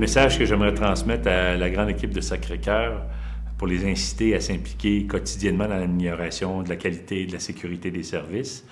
message que j'aimerais transmettre à la grande équipe de Sacré-Cœur pour les inciter à s'impliquer quotidiennement dans l'amélioration de la qualité et de la sécurité des services,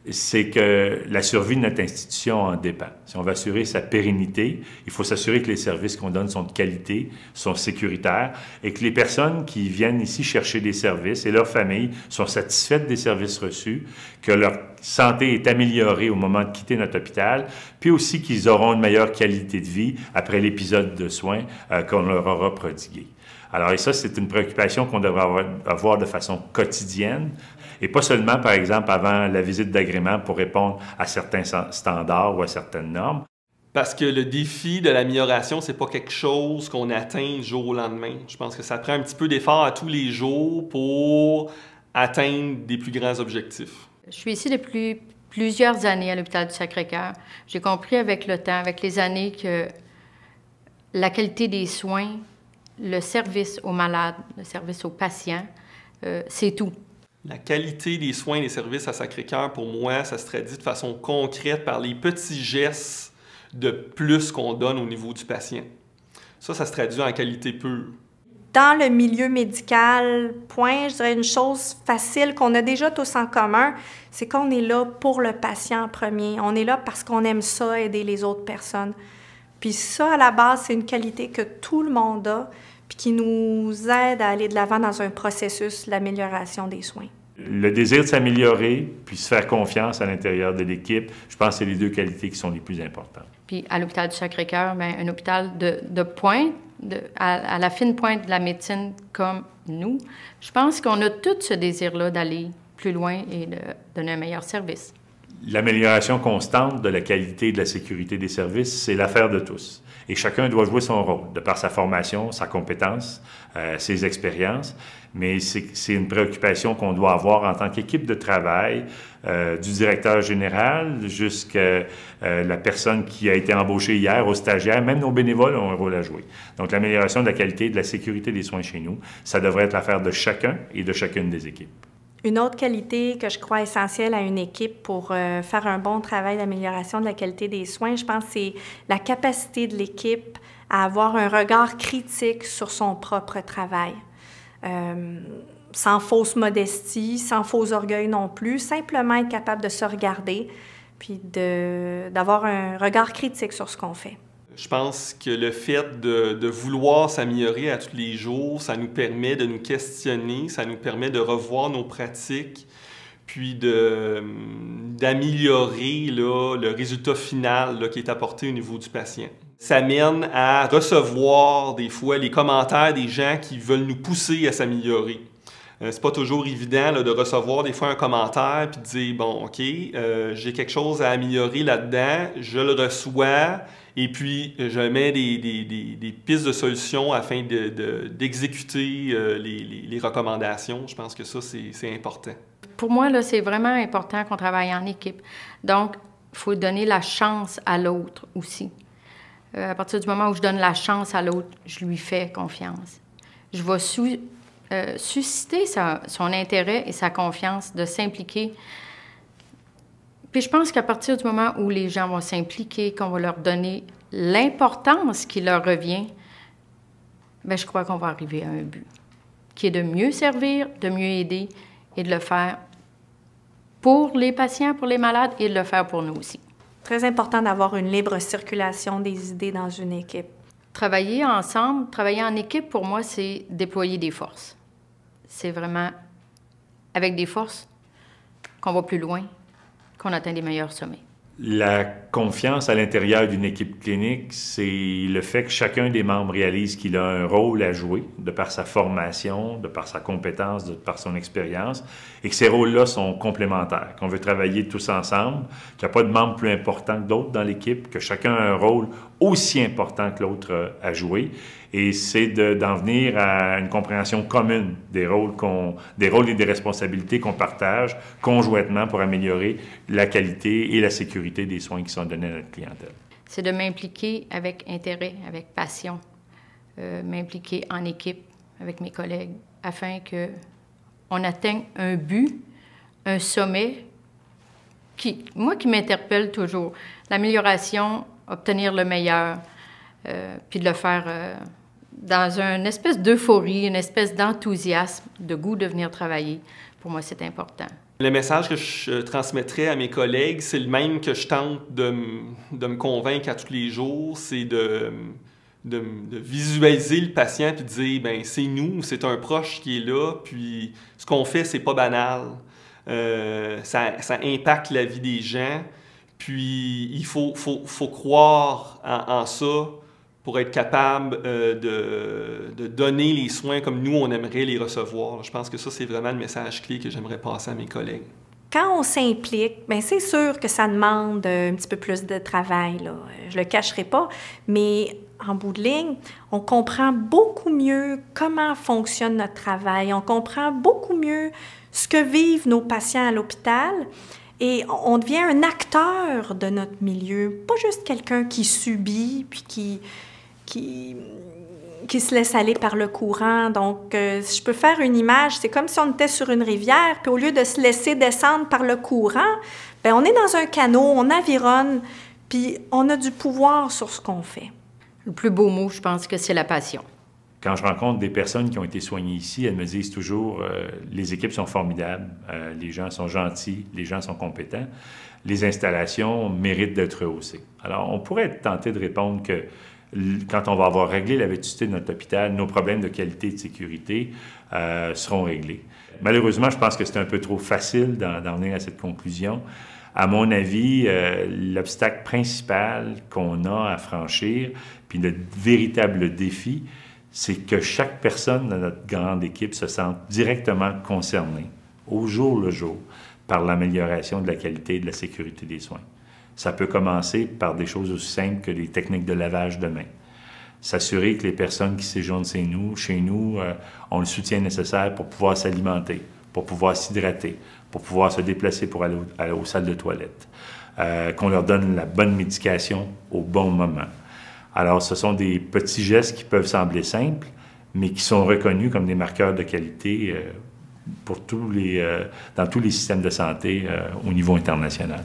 c'est que la survie de notre institution en dépend. Si on veut assurer sa pérennité, il faut s'assurer que les services qu'on donne sont de qualité, sont sécuritaires et que les personnes qui viennent ici chercher des services et leurs familles sont satisfaites des services reçus, que leur santé est améliorée au moment de quitter notre hôpital, puis aussi qu'ils auront une meilleure qualité de vie après l'épisode de soins qu'on leur aura prodigué. Alors, et ça, c'est une préoccupation qu'on devrait avoir de façon quotidienne, et pas seulement, par exemple, avant la visite d'agrément pour répondre à certains standards ou à certaines normes. Parce que le défi de l'amélioration, c'est pas quelque chose qu'on atteint du jour au lendemain. Je pense que ça prend un petit peu d'effort à tous les jours pour atteindre des plus grands objectifs. Je suis ici depuis plusieurs années à l'hôpital du Sacré-Cœur. J'ai compris avec le temps, avec les années, que la qualité des soins, le service aux malades, le service aux patients, c'est tout. La qualité des soins et des services à Sacré-Cœur, pour moi, ça se traduit de façon concrète par les petits gestes de plus qu'on donne au niveau du patient. Ça se traduit en qualité pure. Dans le milieu médical, je dirais une chose facile qu'on a déjà tous en commun, c'est qu'on est là pour le patient en premier. On est là parce qu'on aime ça, aider les autres personnes. Puis ça, à la base, c'est une qualité que tout le monde a, puis qui nous aide à aller de l'avant dans un processus, l'amélioration des soins. Le désir de s'améliorer, puis se faire confiance à l'intérieur de l'équipe, je pense que c'est les deux qualités qui sont les plus importantes. Puis à l'hôpital du Sacré-Cœur, un hôpital de pointe, à la fine pointe de la médecine comme nous, je pense qu'on a tout ce désir-là d'aller plus loin et de donner un meilleur service. L'amélioration constante de la qualité et de la sécurité des services, c'est l'affaire de tous. Et chacun doit jouer son rôle, de par sa formation, sa compétence, ses expériences. Mais c'est une préoccupation qu'on doit avoir en tant qu'équipe de travail, du directeur général jusqu'à la personne qui a été embauchée hier, aux stagiaires. Même nos bénévoles ont un rôle à jouer. Donc l'amélioration de la qualité et de la sécurité des soins chez nous, ça devrait être l'affaire de chacun et de chacune des équipes. Une autre qualité que je crois essentielle à une équipe pour faire un bon travail d'amélioration de la qualité des soins, je pense, c'est la capacité de l'équipe à avoir un regard critique sur son propre travail. Sans fausse modestie, sans faux orgueil non plus, simplement être capable de se regarder puis d'avoir un regard critique sur ce qu'on fait. Je pense que le fait de vouloir s'améliorer à tous les jours, ça nous permet de nous questionner, ça nous permet de revoir nos pratiques, puis d'améliorer le résultat final là, qui est apporté au niveau du patient. Ça mène à recevoir des fois les commentaires des gens qui veulent nous pousser à s'améliorer. C'est pas toujours évident là, de recevoir des fois un commentaire puis de dire « Bon, OK, j'ai quelque chose à améliorer là-dedans, je le reçois ». Et puis, je mets des pistes de solutions afin d'exécuter les recommandations. Je pense que ça, c'est important. Pour moi, là, c'est vraiment important qu'on travaille en équipe. Donc, il faut donner la chance à l'autre aussi. À partir du moment où je donne la chance à l'autre, je lui fais confiance. Je vais susciter son intérêt et sa confiance de s'impliquer. Puis je pense qu'à partir du moment où les gens vont s'impliquer, qu'on va leur donner l'importance qui leur revient, bien, je crois qu'on va arriver à un but, qui est de mieux servir, de mieux aider et de le faire pour les patients, pour les malades et de le faire pour nous aussi. Très important d'avoir une libre circulation des idées dans une équipe. Travailler ensemble, travailler en équipe, pour moi, c'est déployer des forces. C'est vraiment avec des forces qu'on va plus loin, qu'on atteint des meilleurs sommets. La confiance à l'intérieur d'une équipe clinique, c'est le fait que chacun des membres réalise qu'il a un rôle à jouer, de par sa formation, de par sa compétence, de par son expérience, et que ces rôles-là sont complémentaires, qu'on veut travailler tous ensemble, qu'il n'y a pas de membre plus important que d'autres dans l'équipe, que chacun a un rôle aussi important que l'autre à jouer, et c'est d'en venir à une compréhension commune des rôles et des responsabilités qu'on partage conjointement pour améliorer la qualité et la sécurité des soins qui sont donnés à notre clientèle. C'est de m'impliquer avec intérêt, avec passion, m'impliquer en équipe avec mes collègues afin qu'on atteigne un but, un sommet qui m'interpelle toujours. L'amélioration, obtenir le meilleur, puis de le faire dans une espèce d'euphorie, une espèce d'enthousiasme, de goût de venir travailler. Pour moi, c'est important. Le message que je transmettrais à mes collègues, c'est le même que je tente de me convaincre à tous les jours, c'est de visualiser le patient puis de dire, ben c'est nous, c'est un proche qui est là, puis ce qu'on fait, c'est pas banal. Ça impacte la vie des gens, puis il faut croire en ça pour être capable de donner les soins comme nous, on aimerait les recevoir. Je pense que ça, c'est vraiment le message clé que j'aimerais passer à mes collègues. Quand on s'implique, bien, c'est sûr que ça demande un petit peu plus de travail, là. Je le cacherai pas, mais en bout de ligne, on comprend beaucoup mieux comment fonctionne notre travail, on comprend beaucoup mieux ce que vivent nos patients à l'hôpital et on devient un acteur de notre milieu, pas juste quelqu'un qui subit puis qui se laisse aller par le courant. Donc, si je peux faire une image, c'est comme si on était sur une rivière, puis au lieu de se laisser descendre par le courant, bien, on est dans un canot, on avironne, puis on a du pouvoir sur ce qu'on fait. Le plus beau mot, je pense que c'est la passion. Quand je rencontre des personnes qui ont été soignées ici, elles me disent toujours les équipes sont formidables, les gens sont gentils, les gens sont compétents, les installations méritent d'être rehaussées. Alors, on pourrait être tenté de répondre que quand on va avoir réglé la vétusté de notre hôpital, nos problèmes de qualité et de sécurité seront réglés. Malheureusement, je pense que c'est un peu trop facile d'en venir à cette conclusion. À mon avis, l'obstacle principal qu'on a à franchir, puis le véritable défi, c'est que chaque personne de notre grande équipe se sente directement concernée, au jour le jour, par l'amélioration de la qualité et de la sécurité des soins. Ça peut commencer par des choses aussi simples que les techniques de lavage de mains. S'assurer que les personnes qui séjournent chez nous ont le soutien nécessaire pour pouvoir s'alimenter, pour pouvoir s'hydrater, pour pouvoir se déplacer pour aller aux salles de toilette. Qu'on leur donne la bonne médication au bon moment. Alors, ce sont des petits gestes qui peuvent sembler simples, mais qui sont reconnus comme des marqueurs de qualité dans tous les systèmes de santé au niveau international.